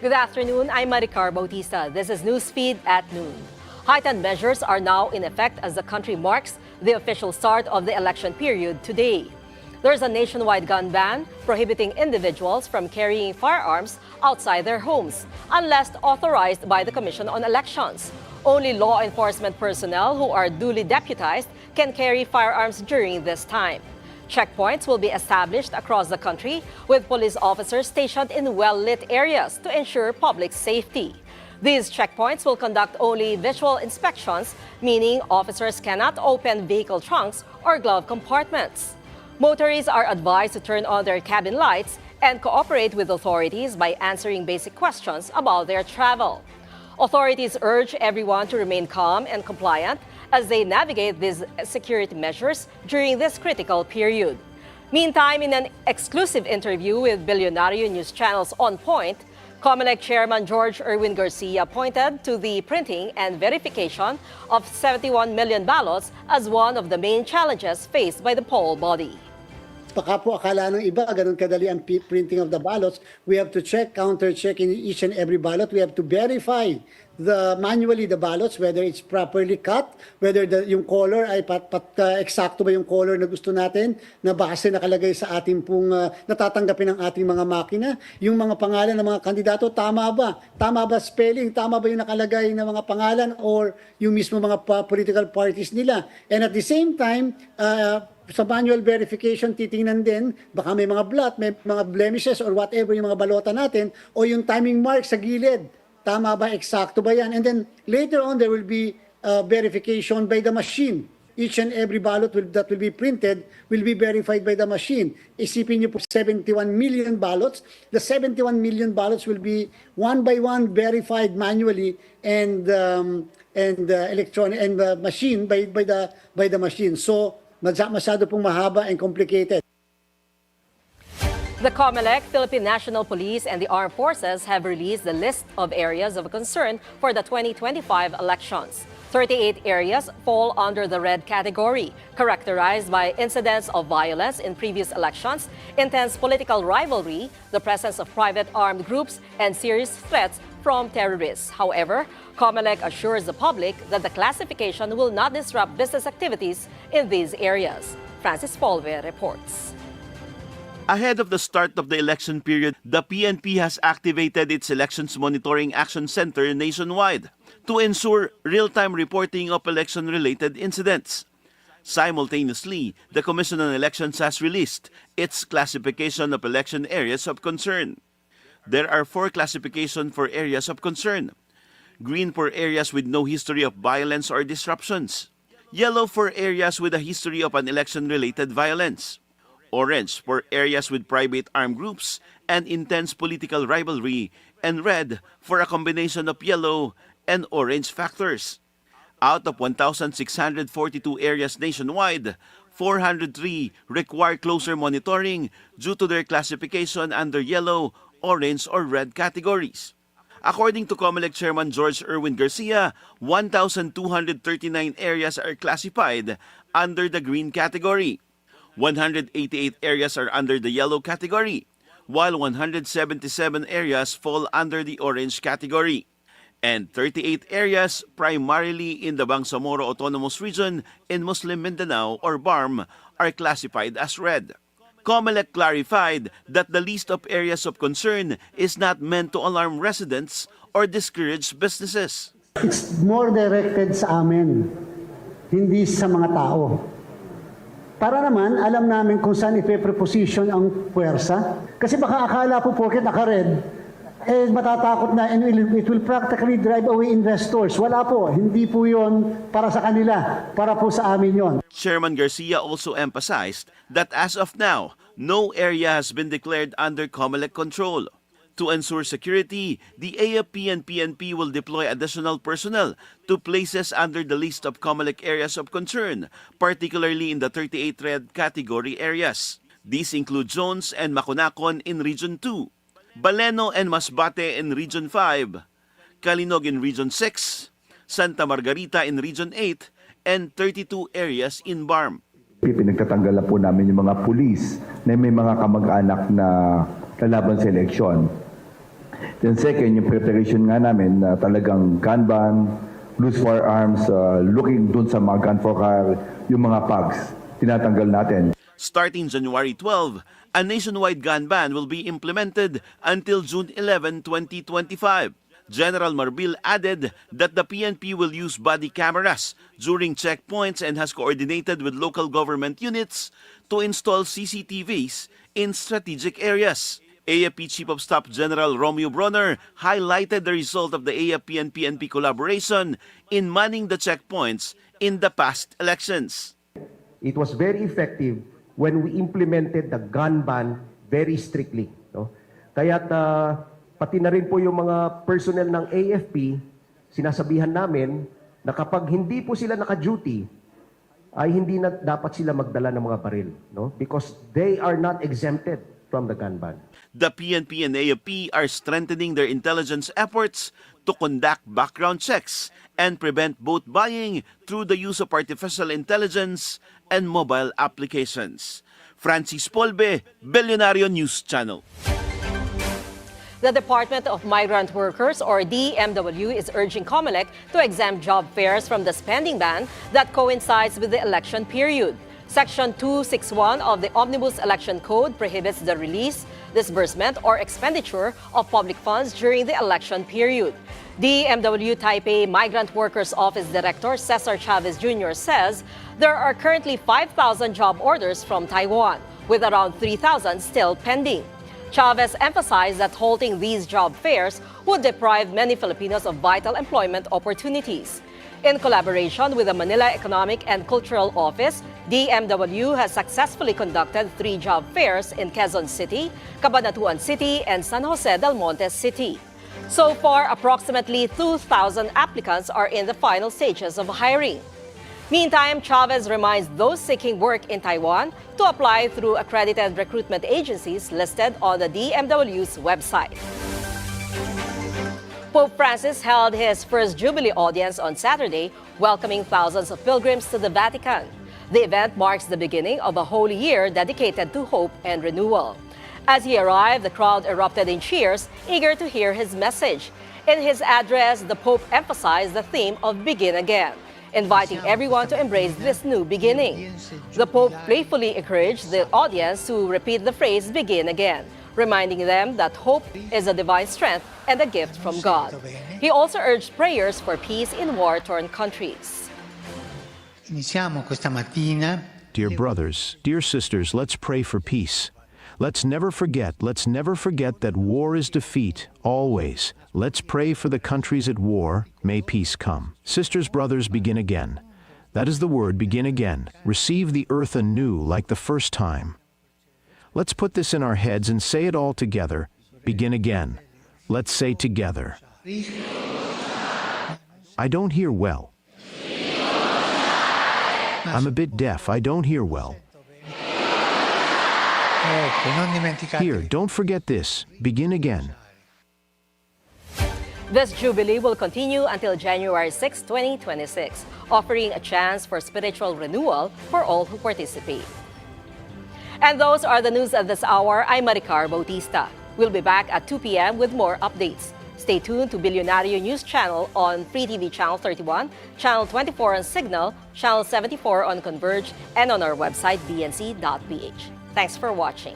Good afternoon, I'm Maricar Bautista. This is Newsfeed at noon. Heightened measures are now in effect as the country marks the official start of the election period today. There's a nationwide gun ban prohibiting individuals from carrying firearms outside their homes unless authorized by the Commission on Elections. Only law enforcement personnel who are duly deputized can carry firearms during this time. Checkpoints will be established across the country with police officers stationed in well-lit areas to ensure public safety. These checkpoints will conduct only visual inspections, meaning officers cannot open vehicle trunks or glove compartments. Motorists are advised to turn on their cabin lights and cooperate with authorities by answering basic questions about their travel. Authorities urge everyone to remain calm and compliant as they navigate these security measures during this critical period. Meantime, in an exclusive interview with Billionario News Channel's On Point, Comelec Chairman George Erwin Garcia pointed to the printing and verification of 71 million ballots as one of the main challenges faced by the poll body. Baka po akala ng iba, ganun kadali ang printing of the ballots. We have to check, counter-check in each and every ballot. We have to verify manually the ballots, whether it's properly cut, whether yung color ay eksakto ba yung color na gusto natin, na base nakalagay sa ating pong natatanggapin ng ating mga makina. Yung mga pangalan ng mga kandidato, tama ba? Tama ba spelling? Tama ba yung nakalagay na mga pangalan or yung mismo mga political parties nila? And at the same time, sa manual verification, titingnan din, baka may mga blot, may mga blemishes or whatever yung mga balota natin, o yung timing mark sa gilid. Tama ba? Eksakto ba yan? And then later on, there will be verification by the machine. Each and every ballot that will be printed will be verified by the machine. Isipin niyo po 71 million ballots. The 71 million ballots will be one by one verified manually and electronic and machine by the machine. So masyado pong mahaba and complicated. The Comelec, Philippine National Police, and the Armed Forces have released the list of areas of concern for the 2025 elections. 38 areas fall under the red category, characterized by incidents of violence in previous elections, intense political rivalry, the presence of private armed groups, and serious threats from terrorists. However, Comelec assures the public that the classification will not disrupt business activities in these areas. Francis Polve reports. Ahead of the start of the election period, the PNP has activated its Elections Monitoring Action Center nationwide to ensure real-time reporting of election-related incidents. Simultaneously, the Commission on Elections has released its classification of election areas of concern. There are 4 classifications for areas of concern. Green for areas with no history of violence or disruptions. Yellow for areas with a history of an election-related violence. Orange for areas with private armed groups and intense political rivalry, and red for a combination of yellow and orange factors. Out of 1,642 areas nationwide, 403 require closer monitoring due to their classification under yellow, orange, or red categories. According to Comelec Chairman George Erwin Garcia, 1,239 areas are classified under the green category. 188 areas are under the yellow category, while 177 areas fall under the orange category. And 38 areas, primarily in the Bangsamoro Autonomous Region in Muslim Mindanao or BARM, are classified as red. Comelec clarified that the list of areas of concern is not meant to alarm residents or discourage businesses. It's more directed sa amin, hindi sa mga tao. Para naman, alam namin kung saan ipe-preposition ang puwersa. Kasi baka akala po porket naka-red, matatakot na and it will practically drive away investors. Wala po, hindi po yon para sa kanila, para po sa amin yon. Chairman Garcia also emphasized that as of now, no area has been declared under Comelec control. To ensure security, the AFP and PNP will deploy additional personnel to places under the list of Comelec areas of concern, particularly in the 38 red category areas. These include Jones and Maconacon in Region 2, Baleno and Masbate in Region 5, Kalinog in Region 6, Santa Margarita in Region 8, and 32 areas in BARM. Pinagtatanggal na po namin yung mga pulis na may mga kamag-anak na lalaban sa eleksyon. Then second, yung preparation nga namin na talagang gun ban, loose firearms, looking dun sa mga gun for hire, yung mga pugs, tinatanggal natin. Starting January 12, a nationwide gun ban will be implemented until June 11, 2025. General Marbil added that the PNP will use body cameras during checkpoints and has coordinated with local government units to install CCTVs in strategic areas. AFP Chief of Staff General Romeo Bronner highlighted the result of the AFP and PNP collaboration in manning the checkpoints in the past elections. It was very effective when we implemented the gun ban very strictly. No? Kaya't pati na rin po yung mga personnel ng AFP, sinasabihan namin na kapag hindi po sila naka-duty, ay hindi na dapat sila magdala ng mga baril. No? Because they are not exempted from the gun ban. The PNP and AFP are strengthening their intelligence efforts to conduct background checks and prevent vote buying through the use of artificial intelligence and mobile applications. Francis Polbe, Billionario News Channel. The Department of Migrant Workers, or DMW, is urging Comelec to exempt job fares from the spending ban that coincides with the election period. Section 261 of the Omnibus Election Code prohibits the release, disbursement, or expenditure of public funds during the election period. DMW Taipei Migrant Workers Office Director Cesar Chavez Jr. says there are currently 5,000 job orders from Taiwan, with around 3,000 still pending. Chavez emphasized that halting these job fairs would deprive many Filipinos of vital employment opportunities. In collaboration with the Manila Economic and Cultural Office, DMW has successfully conducted 3 job fairs in Quezon City, Cabanatuan City, and San Jose del Monte City. So far, approximately 2,000 applicants are in the final stages of hiring. Meantime, Chavez reminds those seeking work in Taiwan to apply through accredited recruitment agencies listed on the DMW's website. Pope Francis held his first Jubilee audience on Saturday, welcoming thousands of pilgrims to the Vatican. The event marks the beginning of a holy year dedicated to hope and renewal. As he arrived, the crowd erupted in cheers, eager to hear his message. In his address, the Pope emphasized the theme of Begin Again, inviting everyone to embrace this new beginning. The Pope playfully encouraged the audience to repeat the phrase Begin Again, reminding them that hope is a divine strength and a gift from God. He also urged prayers for peace in war-torn countries. Dear brothers, dear sisters, let's pray for peace. Let's never forget that war is defeat, always. Let's pray for the countries at war. May peace come. Sisters, brothers, begin again. That is the word, begin again. Receive the earth anew like the first time. Let's put this in our heads and say it all together. Begin again. Let's say together. I don't hear well. I'm a bit deaf. I don't hear well. Here, don't forget this. Begin again. This Jubilee will continue until January 6, 2026, offering a chance for spiritual renewal for all who participate. And those are the news at this hour. I'm Maricar Bautista. We'll be back at 2 p.m. with more updates. Stay tuned to Billionario News Channel on Free TV Channel 31, Channel 24 on Cignal, Channel 74 on Converge, and on our website, bnc.ph. Thanks for watching.